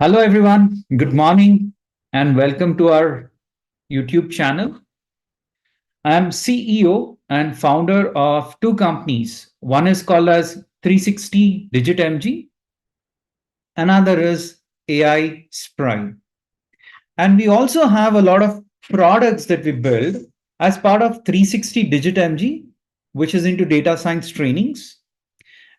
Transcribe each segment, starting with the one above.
Hello, everyone. Good morning and welcome to our YouTube channel. I'm CEO and founder of two companies. One is called as 360DigiTMG, another is AI Sprite. And we also have a lot of products that we build as part of 360DigiTMG, which is into data science trainings.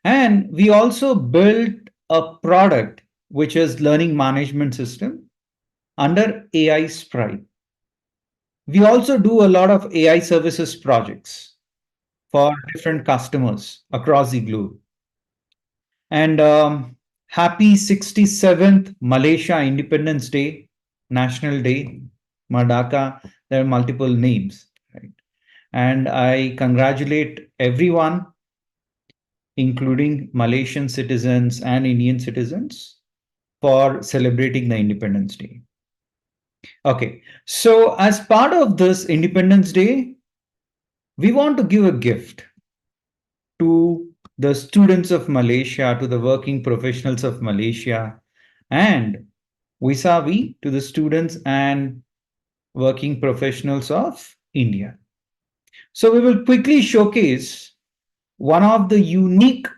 And we also built a product which is learning management system under AI Sprite. We also do a lot of AI services projects for different customers across the globe. And happy 67th Malaysia Independence Day, National Day, Merdeka. There are multiple names, right? And I congratulate everyone, including Malaysian citizens and Indian citizens, for celebrating the Independence Day. Okay, so as part of this Independence Day, we want to give a gift to the students of Malaysia, to the working professionals of Malaysia, and vis-a-vis to the students and working professionals of India. So we will quickly showcase one of the unique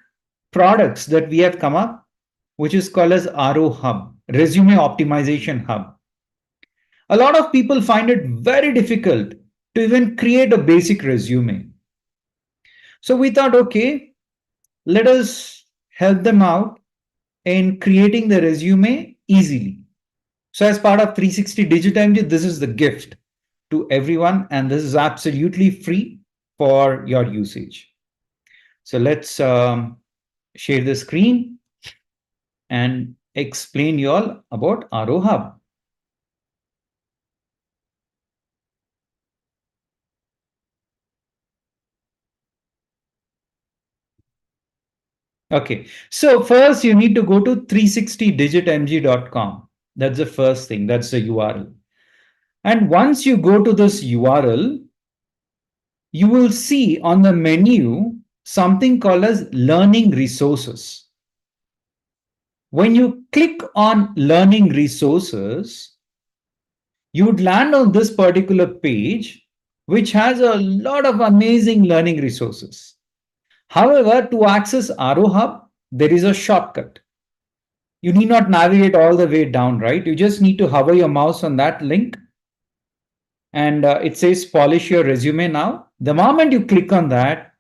products that we have come up, which is called as RO Hub, Resume Optimization Hub. A lot of people find it very difficult to even create a basic resume. So we thought, okay, let us help them out in creating the resume easily. So as part of 360 DigiTMG, this is the gift to everyone, and this is absolutely free for your usage. So let's share the screen and explain you all about RO Hub. Okay, so first you need to go to 360digitmg.com. That's the first thing, that's the URL. And once you go to this URL, you will see on the menu something called as learning resources. When you click on learning resources, you would land on this particular page, which has a lot of amazing learning resources. However, to access RO Hub, there is a shortcut. You need not navigate all the way down, right? You just need to hover your mouse on that link and it says polish your resume now. The moment you click on that,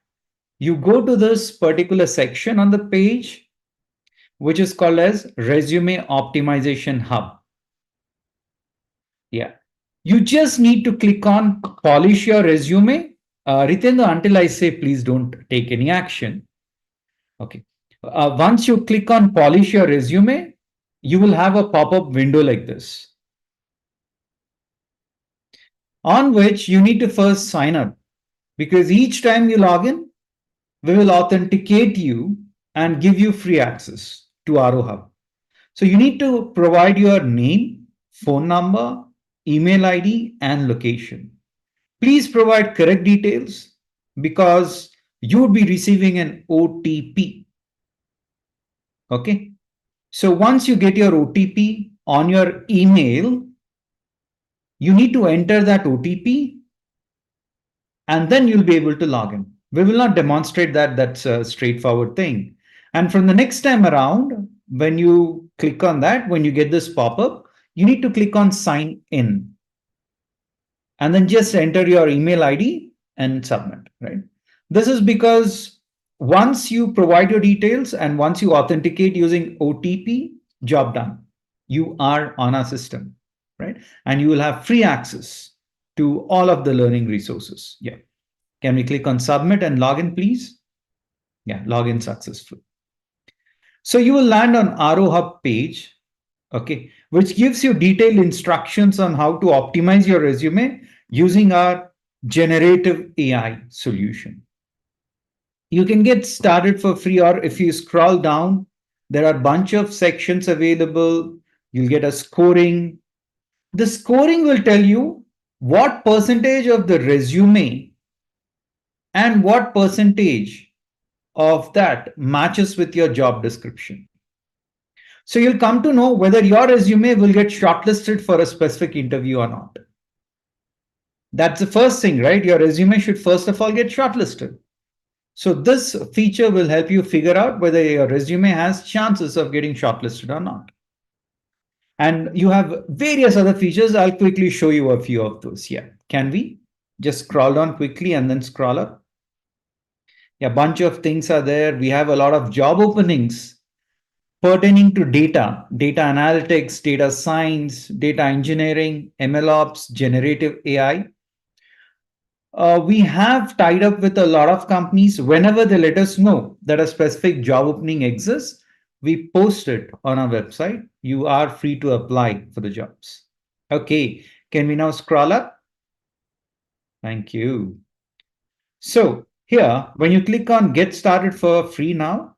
you go to this particular section on the page, which is called as Resume Optimization Hub. Yeah. You just need to click on polish your resume. Ritendra, until I say please don't take any action. Okay. Once you click on polish your resume, you will have a pop-up window like this, on which you need to first sign up, because each time you log in, we will authenticate you and give you free access to RO Hub. So you need to provide your name, phone number, email ID, and location. Please provide correct details because you would be receiving an OTP. Okay. So once you get your OTP on your email, you need to enter that OTP and then you'll be able to log in. We will not demonstrate that, that's a straightforward thing. And from the next time around, when you click on that, when you get this pop-up, you need to click on sign in. And then just enter your email ID and submit, right? This is because once you provide your details and once you authenticate using OTP, job done. You are on our system, right? And you will have free access to all of the learning resources. Yeah. Can we click on submit and login, please? Yeah, login successful. So you will land on RO Hub page, okay, which gives you detailed instructions on how to optimize your resume using our generative AI solution. You can get started for free, or if you scroll down, there are a bunch of sections available. You'll get a scoring. The scoring will tell you what percentage of the resume and what percentage of that matches with your job description. So you'll come to know whether your resume will get shortlisted for a specific interview or not. That's the first thing, right? Your resume should first of all get shortlisted. So this feature will help you figure out whether your resume has chances of getting shortlisted or not. And you have various other features. I'll quickly show you a few of those here. Can we just scroll down quickly and then scroll up? Yeah, a bunch of things are there. We have a lot of job openings pertaining to data analytics, data science, data engineering, MLOps, generative AI. We have tied up with a lot of companies. Whenever they let us know that a specific job opening exists, we post it on our website. You are free to apply for the jobs. Okay, can we now scroll up? Thank you. So here, when you click on get started for free now,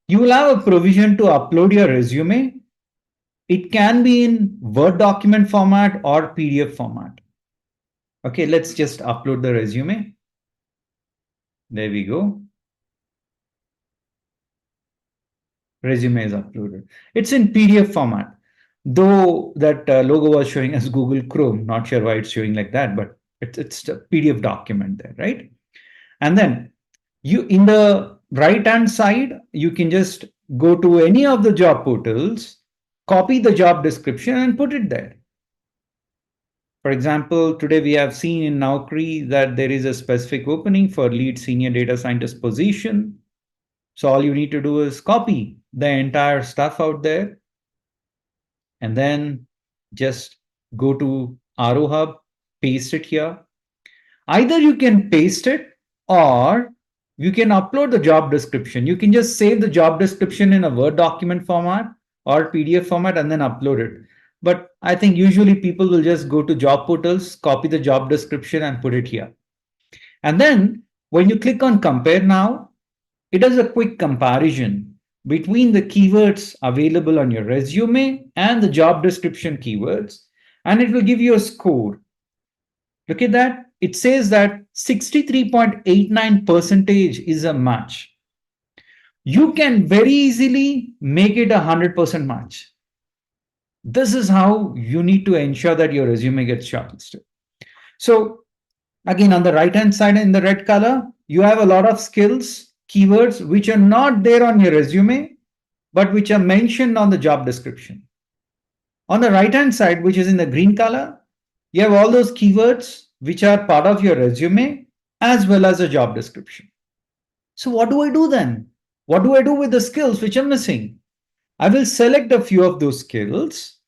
you will have a provision to upload your resume. It can be in Word document format or PDF format. Okay, let's just upload the resume. There we go. Resume is uploaded. It's in PDF format. Though that logo was showing as Google Chrome, not sure why it's showing like that, but it's a PDF document there, right? And then you in the right hand side, you can just go to any of the job portals, copy the job description and put it there. For example, today we have seen in Naukri that there is a specific opening for lead senior data scientist position. So all you need to do is copy the entire stuff out there and then just go to RO paste it here. Either you can paste it or you can upload the job description. You can just save the job description in a Word document format or PDF format and then upload it. But I think usually people will just go to job portals, copy the job description and put it here. And then when you click on compare now, it does a quick comparison between the keywords available on your resume and the job description keywords, and it will give you a score. Look at that. It says that 63.89% is a match. You can very easily make it 100% match. This is how you need to ensure that your resume gets shortlisted. So again, on the right-hand side in the red color, you have a lot of skills, keywords, which are not there on your resume, but which are mentioned on the job description. On the right-hand side, which is in the green color, you have all those keywords which are part of your resume as well as a job description. So what do I do then? What do I do with the skills which are missing? I will select a few of those skills.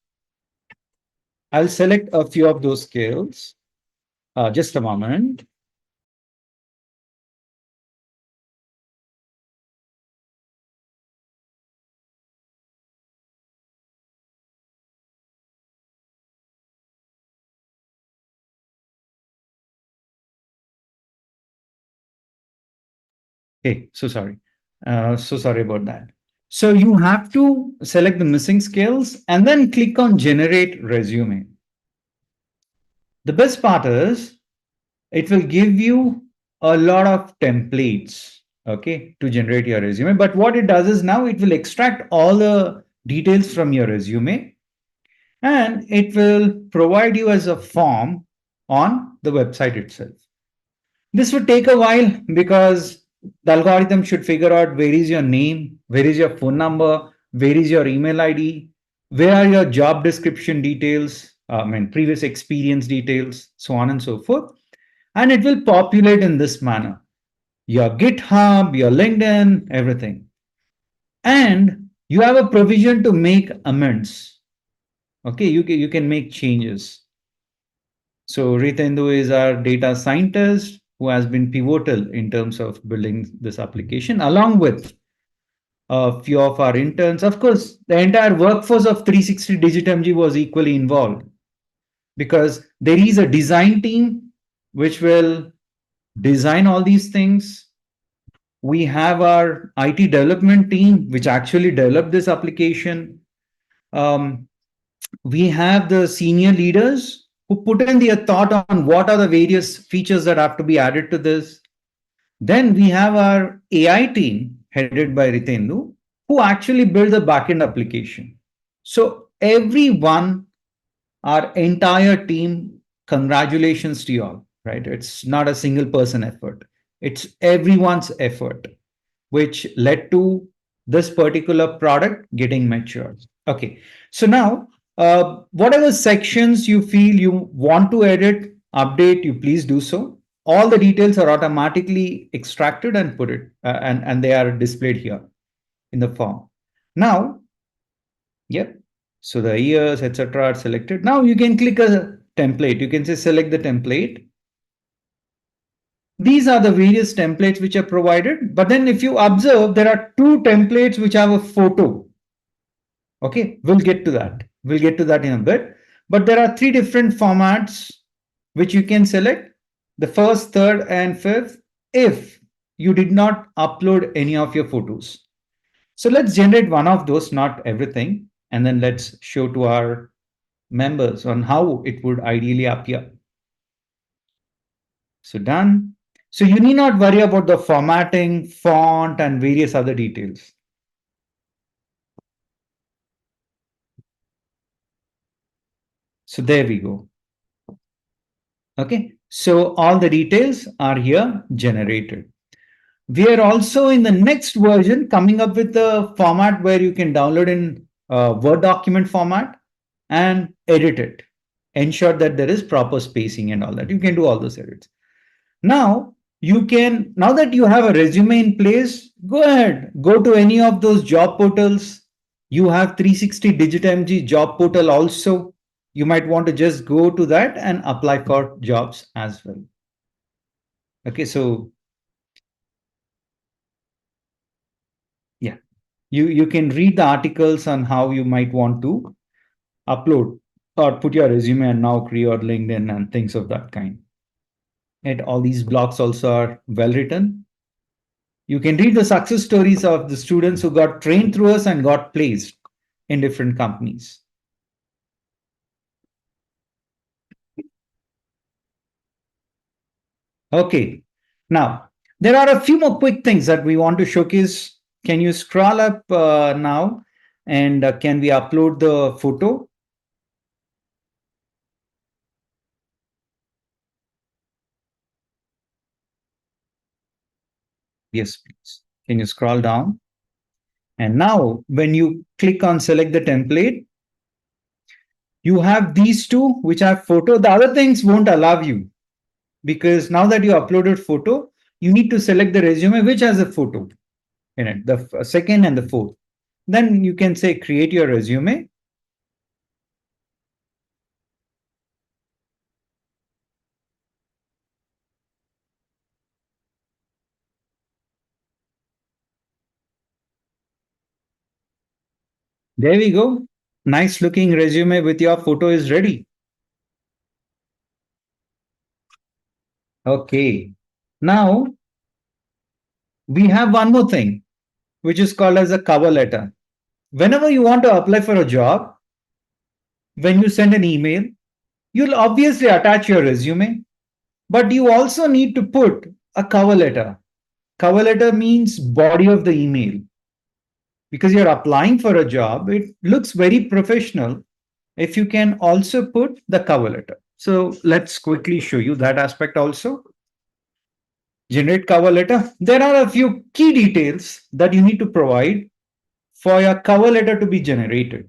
I'll select a few of those skills. Just a moment. Okay, so sorry. So sorry about that. So you have to select the missing skills and then click on generate resume. The best part is it will give you a lot of templates, okay, to generate your resume. But what it does is now it will extract all the details from your resume and it will provide you as a form on the website itself. This would take a while because the algorithm should figure out where is your name, where is your phone number, where is your email ID, where are your job description details, previous experience details, so on and so forth. And it will populate in this manner. Your GitHub, your LinkedIn, everything. And you have a provision to make amends. Okay, you can make changes. So Ritendu is our data scientist who has been pivotal in terms of building this application, along with a few of our interns. Of course, the entire workforce of 360DigiTMG was equally involved because there is a design team which will design all these things. We have our IT development team which actually developed this application. We have the senior leaders who put in their thought on what are the various features that have to be added to this. Then we have our AI team headed by Ritendu, who actually built the backend application. So everyone, our entire team, congratulations to you all, right? It's not a single person effort. It's everyone's effort, which led to this particular product getting matured. Okay, so now whatever sections you feel you want to edit, update, you please do so. All the details are automatically extracted and put it, and they are displayed here in the form. Now, yep. So the years, etc., are selected. Now you can click a template. You can say select the template. These are the various templates which are provided. But then if you observe, there are two templates which have a photo. Okay, we'll get to that. We'll get to that in a bit. But there are three different formats which you can select: the first, third, and fifth, if you did not upload any of your photos. So let's generate one of those, not everything, and then let's show to our members on how it would ideally appear. So done. So you need not worry about the formatting, font, and various other details. So there we go. Okay, so all the details are here generated. We are also in the next version coming up with a format where you can download in Word document format and edit it. Ensure that there is proper spacing and all that. You can do all those edits. Now, now that you have a resume in place, go ahead, go to any of those job portals. You have 360DigiTMG job portal also. You might want to just go to that and apply for jobs as well. Okay, so yeah, you can read the articles on how you might want to upload or put your resume and now create LinkedIn and things of that kind. And all these blogs also are well written. You can read the success stories of the students who got trained through us and got placed in different companies. Okay, now there are a few more quick things that we want to showcase. Can you scroll up now and can we upload the photo? Yes, please. Can you scroll down? And now when you click on select the template, you have these two which have photo. The other things won't allow you because now that you uploaded photo, you need to select the resume which has a photo in it, the second and the fourth. Then you can say create your resume. There we go. Nice looking resume with your photo is ready. Okay. Now we have one more thing, which is called as a cover letter. Whenever you want to apply for a job, when you send an email, you'll obviously attach your resume, but you also need to put a cover letter. Cover letter means body of the email. Because you're applying for a job, it looks very professional if you can also put the cover letter. So let's quickly show you that aspect also. Generate cover letter. There are a few key details that you need to provide for your cover letter to be generated.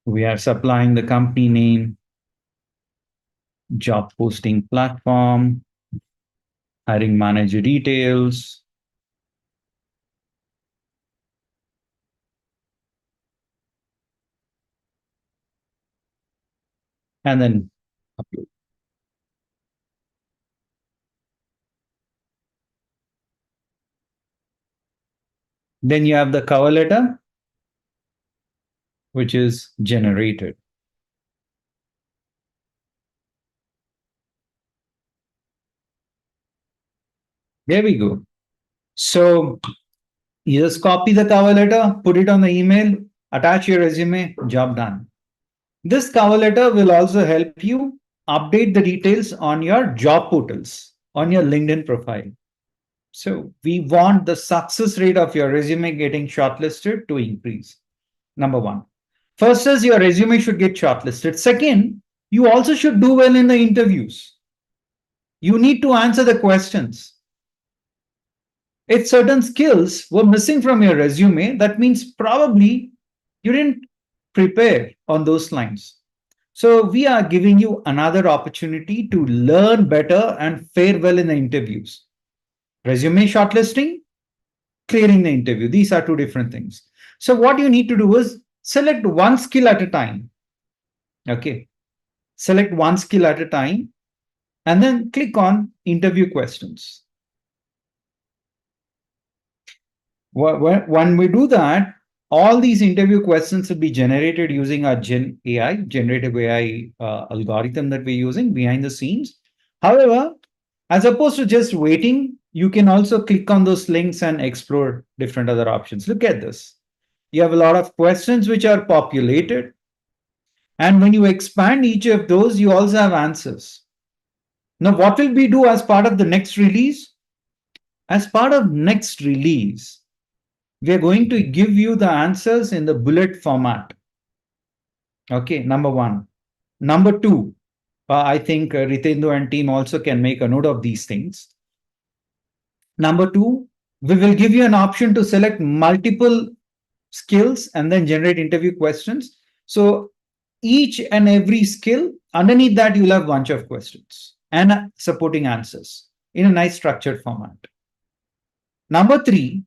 We are supplying the company name, job posting platform, hiring manager details, and then upload. Then you have the cover letter, which is generated. There we go. So you just copy the cover letter, put it on the email, attach your resume, job done. This cover letter will also help you update the details on your job portals, on your LinkedIn profile. So we want the success rate of your resume getting shortlisted to increase. Number one. First is your resume should get shortlisted. Second, you also should do well in the interviews. You need to answer the questions. If certain skills were missing from your resume, that means probably you didn't prepare on those lines. So we are giving you another opportunity to learn better and fare well in the interviews. Resume shortlisting, clearing the interview. These are two different things. So what you need to do is select one skill at a time. Okay. Select one skill at a time and then click on interview questions. When we do that, all these interview questions will be generated using our generative AI algorithm that we're using behind the scenes. However, as opposed to just waiting, you can also click on those links and explore different other options. Look at this. You have a lot of questions which are populated. And when you expand each of those, you also have answers. Now, what will we do as part of the next release? As part of next release, we are going to give you the answers in the bullet format. Okay, number one. Number two, I think Ritendo and team also can make a note of these things. Number two, we will give you an option to select multiple skills and then generate interview questions. So each and every skill, underneath that, you'll have a bunch of questions and supporting answers in a nice structured format. Number three,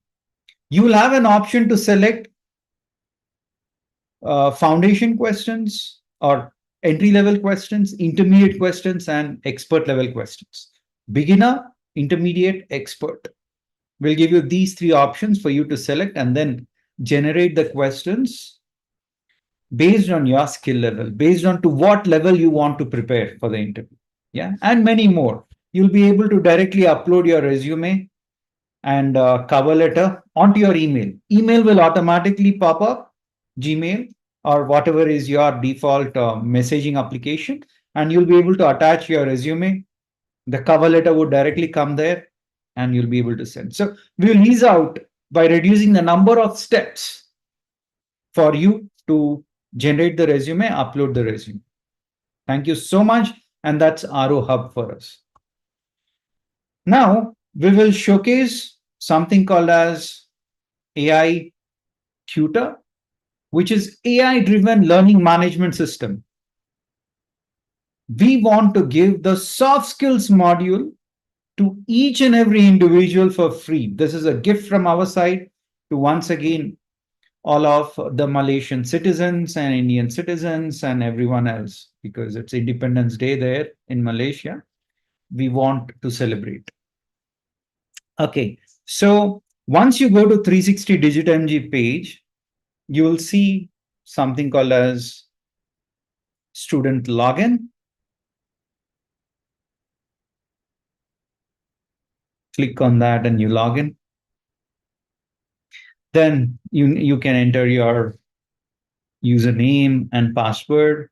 you will have an option to select foundation questions or entry level questions, intermediate questions, and expert level questions. Beginner, intermediate, expert. We'll give you these three options for you to select and then generate the questions based on your skill level, based on to what level you want to prepare for the interview. Yeah, and many more. You'll be able to directly upload your resume and cover letter onto your email. Email will automatically pop up, Gmail or whatever is your default messaging application, and you'll be able to attach your resume. The cover letter would directly come there and you'll be able to send. So we'll ease out by reducing the number of steps for you to generate the resume, upload the resume. Thank you so much. And that's RO Hub for us. Now we will showcase something called as AI Tutor, which is AI-driven learning management system. We want to give the soft skills module to each and every individual for free. This is a gift from our side to once again all of the Malaysian citizens and Indian citizens and everyone else, because it's Independence Day there in Malaysia. We want to celebrate. Okay, so once you go to 360 DigiTMG page, you will see something called as student login. Click on that and you log in. Then you can enter your username and password.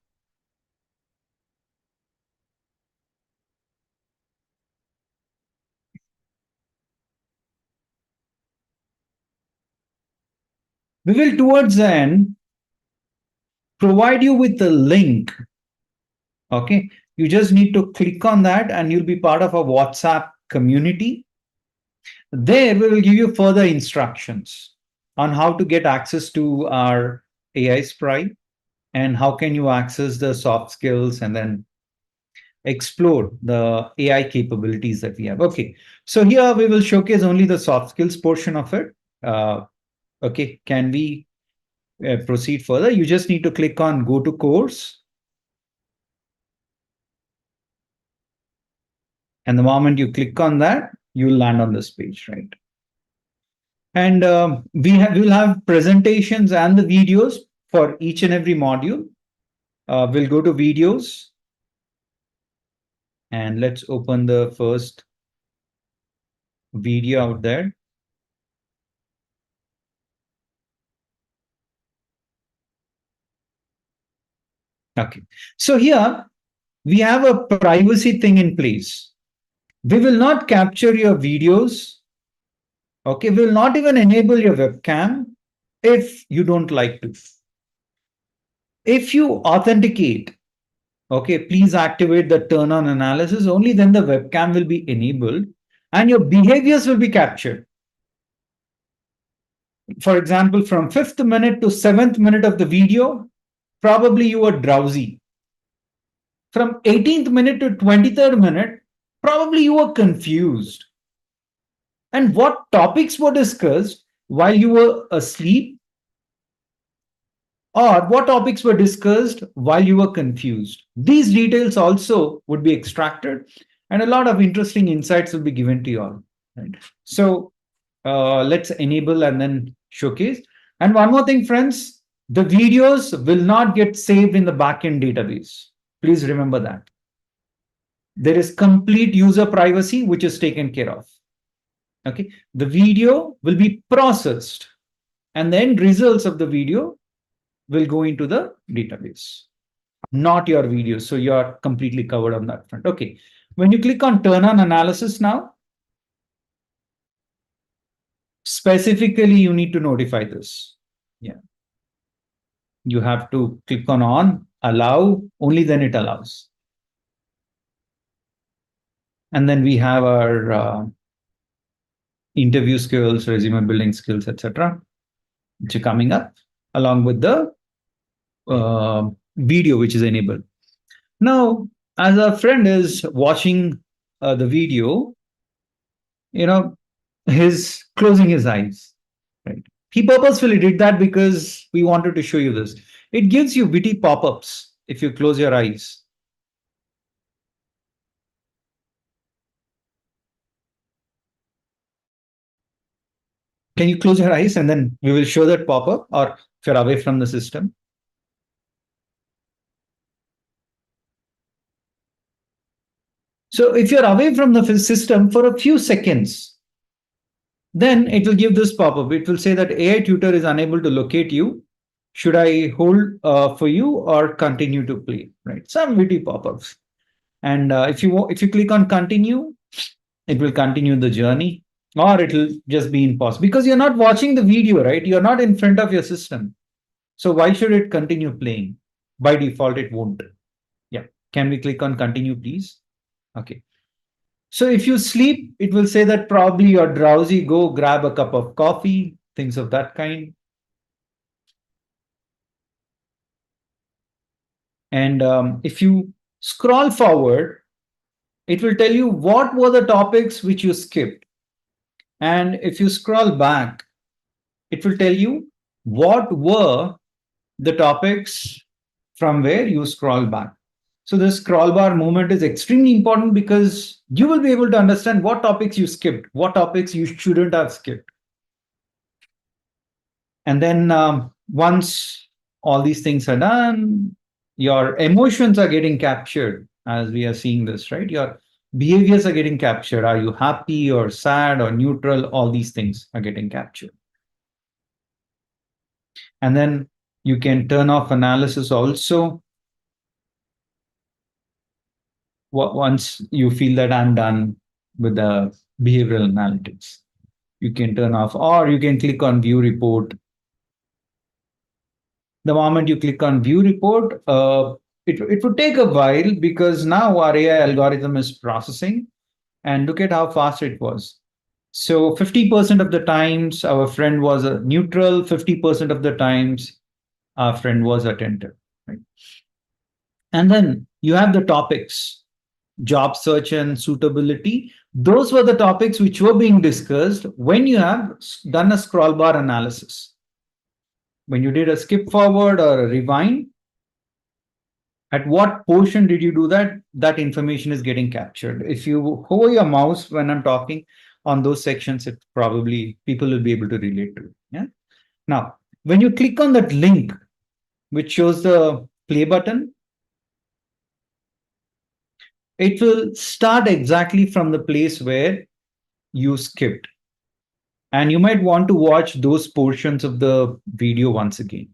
We will towards the end provide you with the link. Okay, you just need to click on that and you'll be part of a WhatsApp community. There we will give you further instructions on how to get access to our AI Sprite and how can you access the soft skills and then explore the AI capabilities that we have. Okay, so here we will showcase only the soft skills portion of it. Okay, can we proceed further? You just need to click on go to course. And the moment you click on that, you'll land on this page, right? And we'll have presentations and the videos for each and every module. We'll go to videos. And let's open the first video out there. Okay. So here we have a privacy thing in place. We will not capture your videos. Okay. We will not even enable your webcam if you don't like to. If you authenticate, okay, please activate the turn on analysis. Only then the webcam will be enabled and your behaviors will be captured. For example, from 5th minute to 7th minute of the video, probably you were drowsy. From 18th minute to 23rd minute, probably you were confused. And what topics were discussed while you were asleep, or what topics were discussed while you were confused. These details also would be extracted, and a lot of interesting insights will be given to you all. Right. So let's enable and then showcase. And one more thing, friends, the videos will not get saved in the backend database. Please remember that. There is complete user privacy, which is taken care of. Okay. The video will be processed, and the end results of the video will go into the database, not your videos. So you're completely covered on that front. Okay. When you click on turn on analysis now, specifically, you need to notify this. Yeah. You have to click on, allow, only then it allows. And then we have our interview skills, resume building skills, etc., which are coming up along with the video, which is enabled. Now, as our friend is watching the video, he's closing his eyes, right? He purposefully did that because we wanted to show you this. It gives you witty pop-ups if you close your eyes. Can you close your eyes and then we will show that pop-up, or if you're away from the system? So if you're away from the system for a few seconds, then it will give this pop-up. It will say that AiTutor is unable to locate you. Should I hold for you or continue to play? Right, some witty pop-ups. And if you click on continue, it will continue the journey, or it will just be in pause because you're not watching the video, right? You're not in front of your system. So why should it continue playing? By default, it won't. Yeah. Can we click on continue, please? Okay. So if you sleep, it will say that probably you're drowsy, go grab a cup of coffee, things of that kind. And if you scroll forward, it will tell you what were the topics which you skipped. And if you scroll back, it will tell you what were the topics from where you scroll back. So this scroll bar movement is extremely important because you will be able to understand what topics you skipped, what topics you shouldn't have skipped. And then once all these things are done, your emotions are getting captured as we are seeing this, right? Your behaviors are getting captured. Are you happy or sad or neutral? All these things are getting captured. And then you can turn off analysis also. Once you feel that I'm done with the behavioral analytics, you can turn off, or you can click on view report. The moment you click on view report, it would take a while because now our AI algorithm is processing, and look at how fast it was. So 50% of the times our friend was a neutral, 50% of the times our friend was attentive. Right? And then you have the topics, job search and suitability. Those were the topics which were being discussed when you have done a scroll bar analysis. When you did a skip forward or a rewind, at what portion did you do that? That information is getting captured. If you hover your mouse when I'm talking on those sections, it probably people will be able to relate to it. Yeah. Now, when you click on that link, which shows the play button, it will start exactly from the place where you skipped. And you might want to watch those portions of the video once again.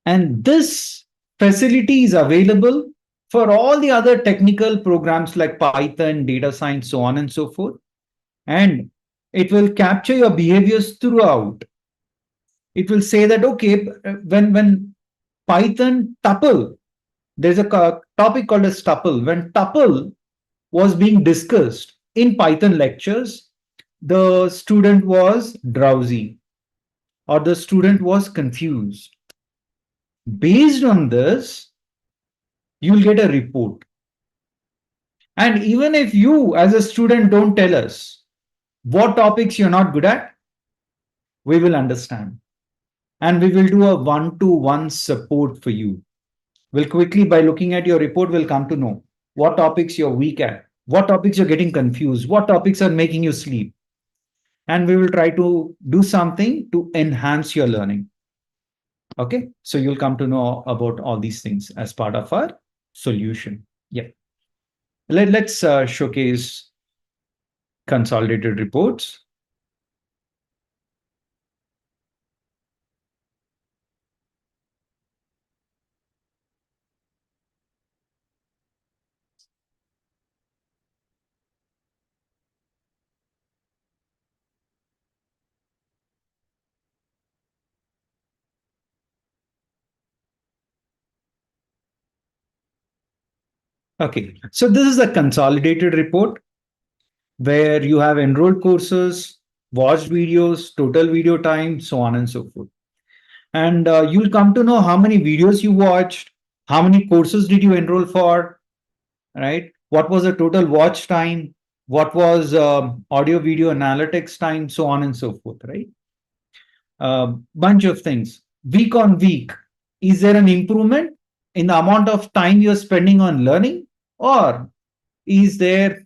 And this facility is available for all the other technical programs like Python, data science, so on and so forth. And it will capture your behaviors throughout. It will say that, okay, when Python tuple, there's a topic called as tuple. When tuple was being discussed in Python lectures, the student was drowsy or the student was confused. Based on this, you'll get a report. And even if you, as a student, don't tell us what topics you're not good at, we will understand. And we will do a one-to-one support for you. We'll quickly, by looking at your report, we'll come to know what topics you're weak at, what topics you're getting confused, what topics are making you sleep. And we will try to do something to enhance your learning. Okay, so you'll come to know about all these things as part of our solution. Yeah. Let's showcase consolidated reports. Okay, so this is a consolidated report where you have enrolled courses, watched videos, total video time, so on and so forth. And you'll come to know how many videos you watched, how many courses did you enroll for, right? What was the total watch time? What was audio video analytics time, so on and so forth, right? Bunch of things. Week on week, is there an improvement in the amount of time you're spending on learning, or is there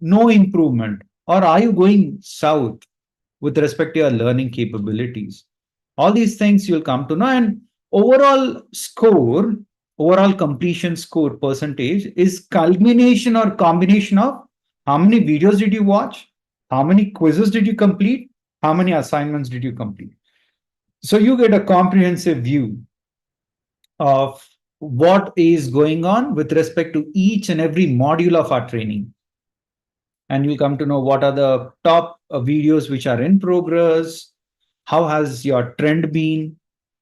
no improvement, or are you going south with respect to your learning capabilities? All these things you'll come to know. And overall score, overall completion score percentage is culmination or combination of how many videos did you watch, how many quizzes did you complete, how many assignments did you complete. So you get a comprehensive view of what is going on with respect to each and every module of our training. And you'll come to know what are the top videos which are in progress, how has your trend been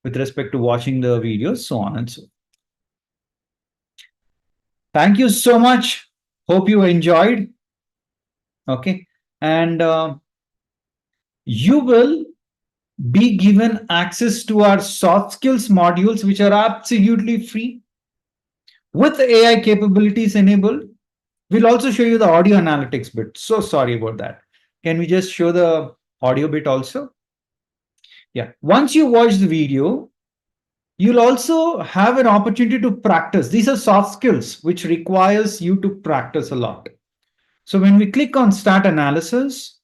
with respect to watching the videos, so on and so forth. Thank you so much. Hope you enjoyed. Okay. And you will be given access to our soft skills modules, which are absolutely free with AI capabilities enabled. We'll also show you the audio analytics bit. So sorry about that. Can we just show the audio bit also? Yeah. Once you watch the video, you'll also have an opportunity to practice. These are soft skills, which requires you to practice a lot. So when we click on start analysis,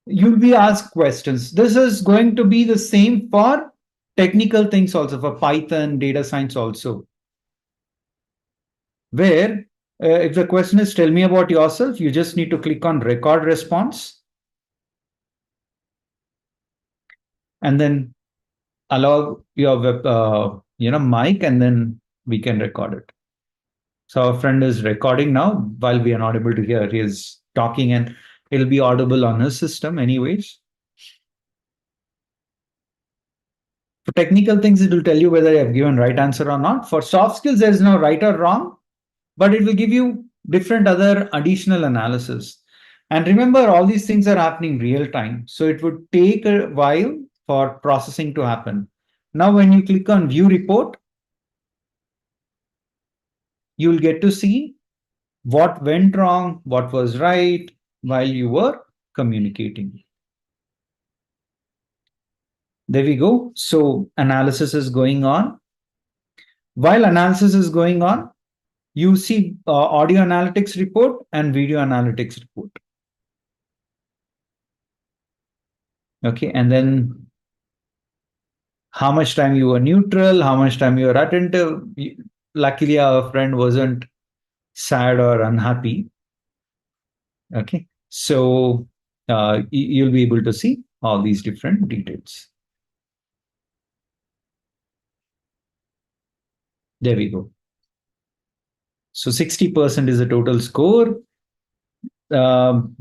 you'll be asked questions. This is going to be the same for technical things also, for Python, data science also, where if the question is tell me about yourself, you just need to click on record response and then allow your mic, and then we can record it. So our friend is recording now while we are not able to hear. He is talking and it'll be audible on his system anyways. For technical things, it will tell you whether you have given right answer or not. For soft skills, there is no right or wrong, but it will give you different other additional analysis. And remember, all these things are happening real time. So it would take a while for processing to happen. Now, when you click on view report, you'll get to see what went wrong, what was right while you were communicating. There we go. So analysis is going on. While analysis is going on, you see audio analytics report and video analytics report. Okay, and then how much time you were neutral, how much time you were attentive. Luckily, our friend wasn't sad or unhappy. Okay, so you'll be able to see all these different details. There we go. So 60% is the total score.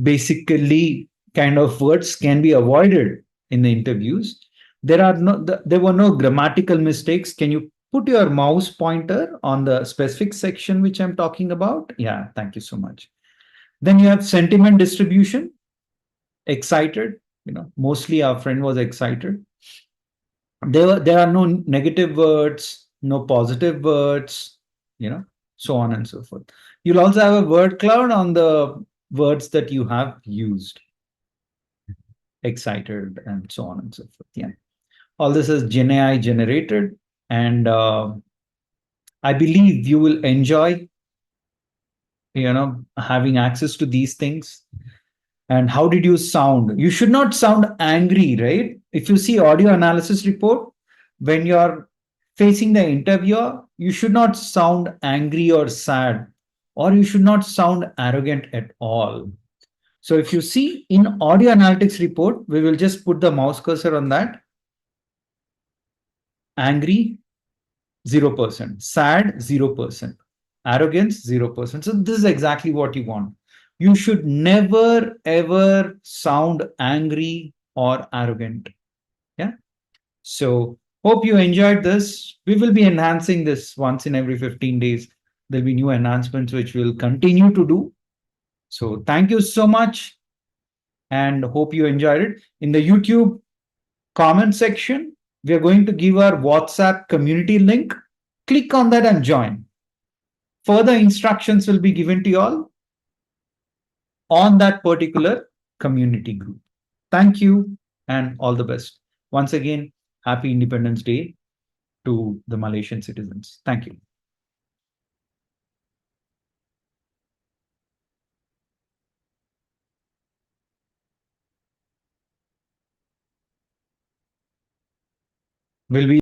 Basically, kind of words can be avoided in the interviews. There were no grammatical mistakes. Can you put your mouse pointer on the specific section which I'm talking about? Yeah, thank you so much. Then you have sentiment distribution, excited. Mostly our friend was excited. There are no negative words, no positive words, you know, so on and so forth. You'll also have a word cloud on the words that you have used, excited, and so on and so forth. Yeah. All this is Gen AI generated, and I believe you will enjoy, having access to these things. And how did you sound? You should not sound angry, right? If you see audio analysis report, when you're facing the interviewer, you should not sound angry or sad, or you should not sound arrogant at all. So if you see in audio analytics report, we will just put the mouse cursor on that. Angry, 0%. Sad, 0%. Arrogance, 0%. So this is exactly what you want. You should never ever sound angry or arrogant. Yeah. So hope you enjoyed this. We will be enhancing this once in every 15 days. There'll be new enhancements which we'll continue to do. So thank you so much and hope you enjoyed it. In the YouTube comment section, we are going to give our WhatsApp community link. Click on that and join. Further instructions will be given to you all on that particular community group. Thank you and all the best. Once again, happy Independence Day to the Malaysian citizens. Thank you. Will be